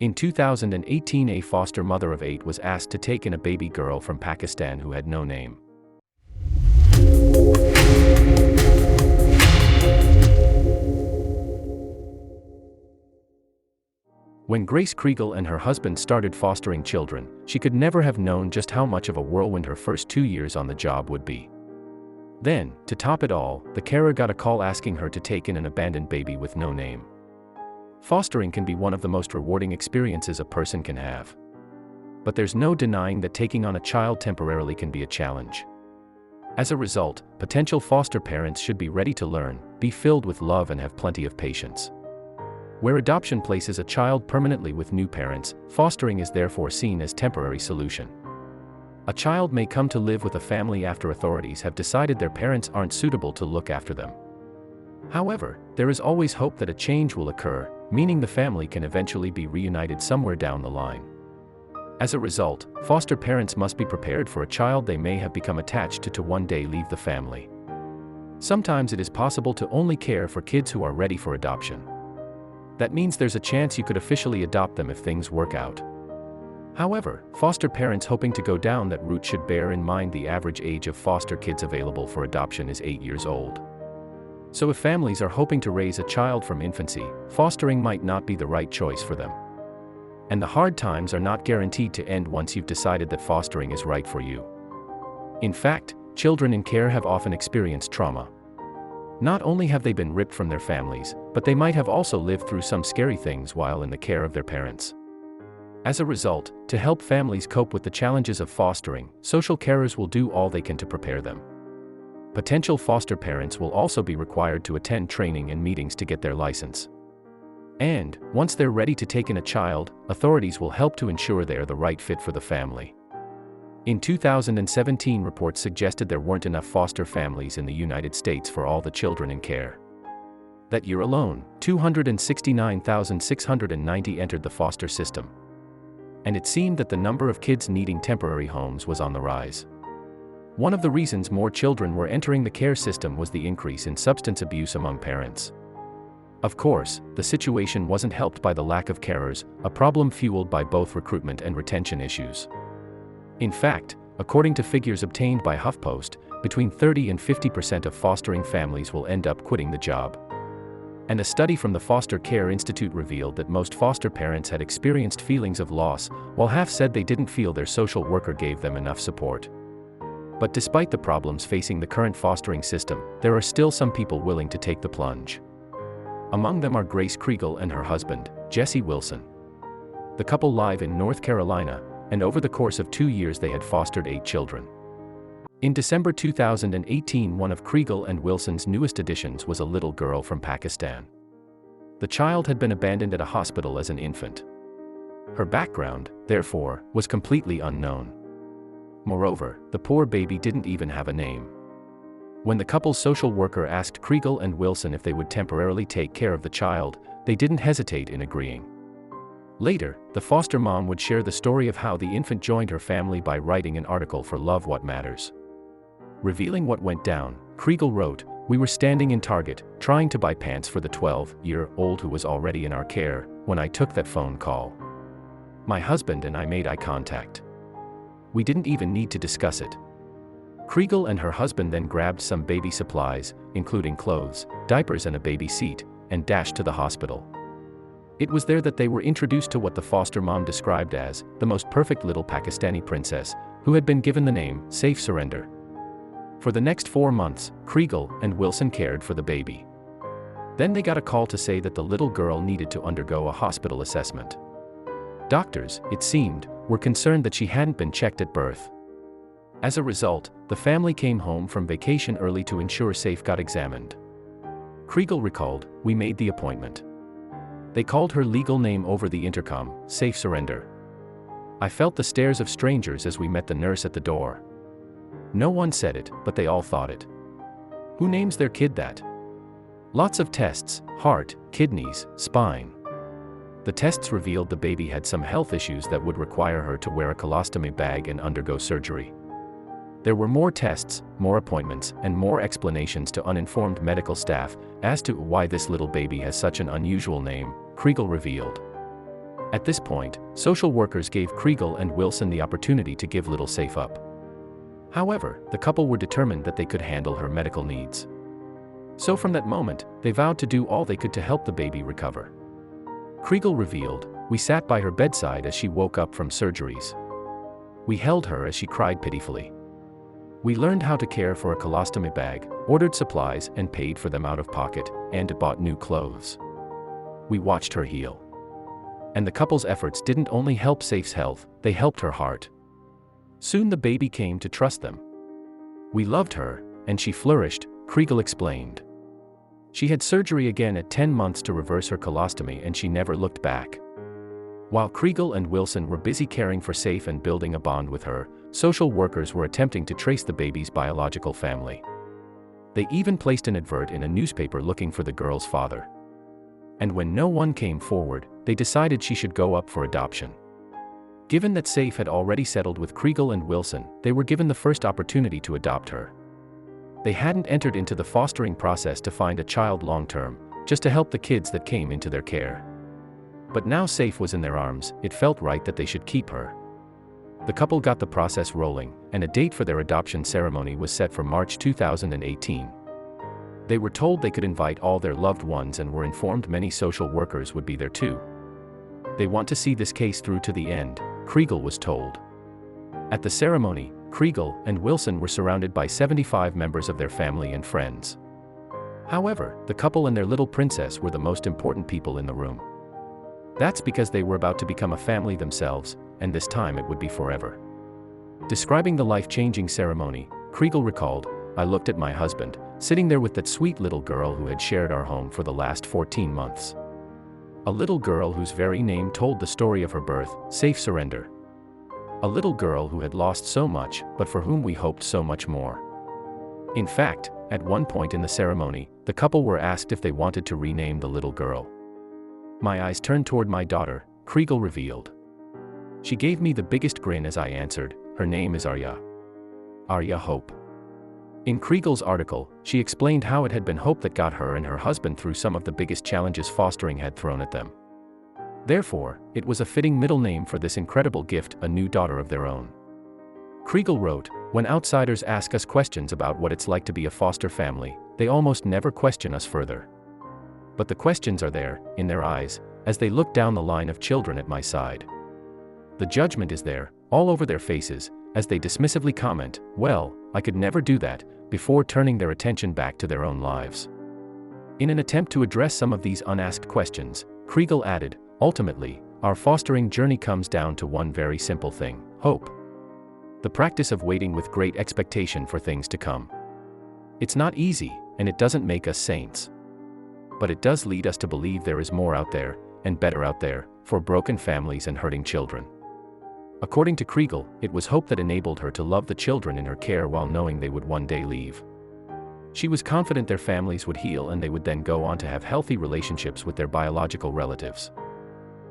In 2018, a foster mother of 8 was asked to take in a baby girl from Pakistan who had no name. When Grace Kriegel and her husband started fostering children, she could never have known just how much of a whirlwind her first 2 years on the job would be. Then, to top it all, the carer got a call asking her to take in an abandoned baby with no name. Fostering can be one of the most rewarding experiences a person can have. But there's no denying that taking on a child temporarily can be a challenge. As a result, potential foster parents should be ready to learn, be filled with love, and have plenty of patience. Where adoption places a child permanently with new parents, fostering is therefore seen as a temporary solution. A child may come to live with a family after authorities have decided their parents aren't suitable to look after them. However, there is always hope that a change will occur, meaning the family can eventually be reunited somewhere down the line. As a result, foster parents must be prepared for a child they may have become attached to one day leave the family. Sometimes it is possible to only care for kids who are ready for adoption. That means there's a chance you could officially adopt them if things work out. However, foster parents hoping to go down that route should bear in mind the average age of foster kids available for adoption is 8 years old. So if families are hoping to raise a child from infancy, fostering might not be the right choice for them. And the hard times are not guaranteed to end once you've decided that fostering is right for you. In fact, children in care have often experienced trauma. Not only have they been ripped from their families, but they might have also lived through some scary things while in the care of their parents. As a result, to help families cope with the challenges of fostering, social carers will do all they can to prepare them. Potential foster parents will also be required to attend training and meetings to get their license. And, once they're ready to take in a child, authorities will help to ensure they're the right fit for the family. In 2017, reports suggested there weren't enough foster families in the United States for all the children in care. That year alone, 269,690 entered the foster system. And it seemed that the number of kids needing temporary homes was on the rise. One of the reasons more children were entering the care system was the increase in substance abuse among parents. Of course, the situation wasn't helped by the lack of carers, a problem fueled by both recruitment and retention issues. In fact, according to figures obtained by HuffPost, between 30 and 50% of fostering families will end up quitting the job. And a study from the Foster Care Institute revealed that most foster parents had experienced feelings of loss, while half said they didn't feel their social worker gave them enough support. But despite the problems facing the current fostering system, there are still some people willing to take the plunge. Among them are Grace Kriegel and her husband, Jesse Wilson. The couple live in North Carolina, and over the course of 2 years they had fostered 8 children. In December 2018, one of Kriegel and Wilson's newest additions was a little girl from Pakistan. The child had been abandoned at a hospital as an infant. Her background, therefore, was completely unknown. Moreover, the poor baby didn't even have a name. When the couple's social worker asked Kriegel and Wilson if they would temporarily take care of the child, they didn't hesitate in agreeing. Later, the foster mom would share the story of how the infant joined her family by writing an article for Love What Matters. Revealing what went down, Kriegel wrote, "We were standing in Target, trying to buy pants for the 12-year-old who was already in our care, when I took that phone call. My husband and I made eye contact. We didn't even need to discuss it." Kriegel and her husband then grabbed some baby supplies, including clothes, diapers and a baby seat, and dashed to the hospital. It was there that they were introduced to what the foster mom described as the most perfect little Pakistani princess, who had been given the name Safe Surrender. For the next 4 months, Kriegel and Wilson cared for the baby. Then they got a call to say that the little girl needed to undergo a hospital assessment. Doctors, it seemed, were concerned that she hadn't been checked at birth. As a result, the family came home from vacation early to ensure Safe got examined. Kriegel recalled, "We made the appointment. They called her legal name over the intercom, Safe Surrender. I felt the stares of strangers as we met the nurse at the door. No one said it, but they all thought it. Who names their kid that? Lots of tests, heart, kidneys, spine. The tests revealed the baby had some health issues that would require her to wear a colostomy bag and undergo surgery. There were more tests, more appointments, and more explanations to uninformed medical staff as to why this little baby has such an unusual name," Kriegel revealed. At this point, social workers gave Kriegel and Wilson the opportunity to give little Safe up. However, the couple were determined that they could handle her medical needs. So from that moment, they vowed to do all they could to help the baby recover. Kriegel revealed, "We sat by her bedside as she woke up from surgeries. We held her as she cried pitifully. We learned how to care for a colostomy bag, ordered supplies and paid for them out of pocket, and bought new clothes. We watched her heal." And the couple's efforts didn't only help Safe's health, they helped her heart. Soon the baby came to trust them. "We loved her, and she flourished," Kriegel explained. She had surgery again at 10 months to reverse her colostomy and she never looked back. While Kriegel and Wilson were busy caring for Safe and building a bond with her, social workers were attempting to trace the baby's biological family. They even placed an advert in a newspaper looking for the girl's father. And when no one came forward, they decided she should go up for adoption. Given that Safe had already settled with Kriegel and Wilson, they were given the first opportunity to adopt her. They hadn't entered into the fostering process to find a child long-term, just to help the kids that came into their care. But now Safe was in their arms, it felt right that they should keep her. The couple got the process rolling, and a date for their adoption ceremony was set for March 2018. They were told they could invite all their loved ones and were informed many social workers would be there too. "They want to see this case through to the end," Kriegel was told. At the ceremony, Kriegel and Wilson were surrounded by 75 members of their family and friends. However, the couple and their little princess were the most important people in the room. That's because they were about to become a family themselves, and this time it would be forever. Describing the life-changing ceremony, Kriegel recalled, "I looked at my husband, sitting there with that sweet little girl who had shared our home for the last 14 months. A little girl whose very name told the story of her birth, Safe Surrender. A little girl who had lost so much, but for whom we hoped so much more." In fact, at one point in the ceremony, the couple were asked if they wanted to rename the little girl. "My eyes turned toward my daughter," Kriegel revealed. "She gave me the biggest grin as I answered, her name is Arya. Arya Hope." In Kriegel's article, she explained how it had been hope that got her and her husband through some of the biggest challenges fostering had thrown at them. Therefore, it was a fitting middle name for this incredible gift, a new daughter of their own. Kriegel wrote, "When outsiders ask us questions about what it's like to be a foster family, they almost never question us further. But the questions are there, in their eyes, as they look down the line of children at my side. The judgment is there, all over their faces, as they dismissively comment, 'Well, I could never do that,' before turning their attention back to their own lives." In an attempt to address some of these unasked questions, Kriegel added, "Ultimately, our fostering journey comes down to one very simple thing: hope. The practice of waiting with great expectation for things to come. It's not easy, and it doesn't make us saints. But it does lead us to believe there is more out there, and better out there, for broken families and hurting children." According to Kriegel, it was hope that enabled her to love the children in her care while knowing they would one day leave. She was confident their families would heal and they would then go on to have healthy relationships with their biological relatives.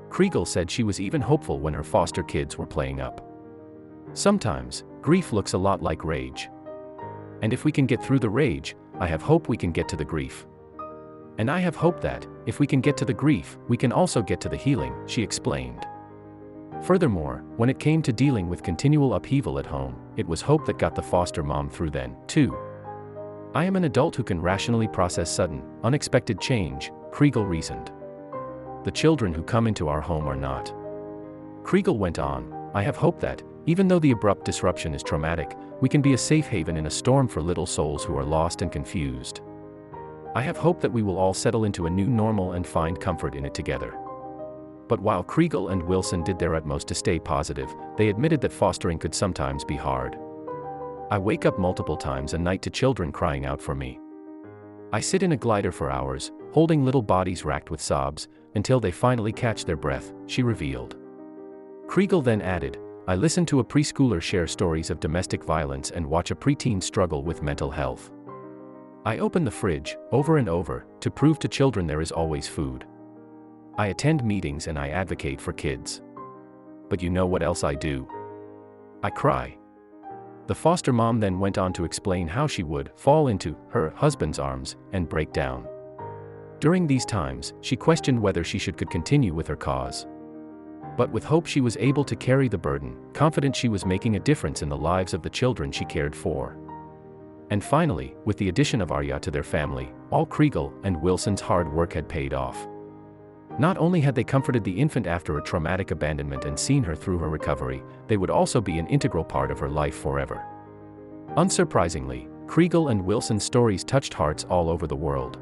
Kriegel said she was even hopeful when her foster kids were playing up. "Sometimes, grief looks a lot like rage. And if we can get through the rage, I have hope we can get to the grief. And I have hope that, if we can get to the grief, we can also get to the healing," she explained. Furthermore, when it came to dealing with continual upheaval at home, it was hope that got the foster mom through then, too. "I am an adult who can rationally process sudden, unexpected change," Kriegel reasoned. "The children who come into our home are not." Kriegel went on, "I have hope that, even though the abrupt disruption is traumatic, we can be a safe haven in a storm for little souls who are lost and confused. I have hope that we will all settle into a new normal and find comfort in it together." But while Kriegel and Wilson did their utmost to stay positive, they admitted that fostering could sometimes be hard. "I wake up multiple times a night to children crying out for me. I sit in a glider for hours, holding little bodies racked with sobs, until they finally catch their breath," she revealed. Kriegel then added, "I listen to a preschooler share stories of domestic violence and watch a preteen struggle with mental health. I open the fridge, over and over, to prove to children there is always food. I attend meetings and I advocate for kids. But you know what else I do? I cry." The foster mom then went on to explain how she would fall into her husband's arms and break down. During these times, she questioned whether she could continue with her cause. But with hope she was able to carry the burden, confident she was making a difference in the lives of the children she cared for. And finally, with the addition of Arya to their family, all Kriegel and Wilson's hard work had paid off. Not only had they comforted the infant after a traumatic abandonment and seen her through her recovery, they would also be an integral part of her life forever. Unsurprisingly, Kriegel and Wilson's stories touched hearts all over the world.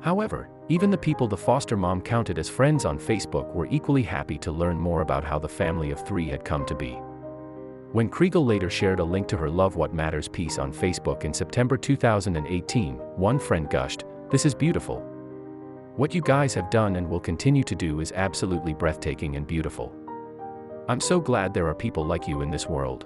However, even the people the foster mom counted as friends on Facebook were equally happy to learn more about how the family of three had come to be. When Kriegel later shared a link to her Love What Matters piece on Facebook in September 2018, one friend gushed, "This is beautiful. What you guys have done and will continue to do is absolutely breathtaking and beautiful. I'm so glad there are people like you in this world."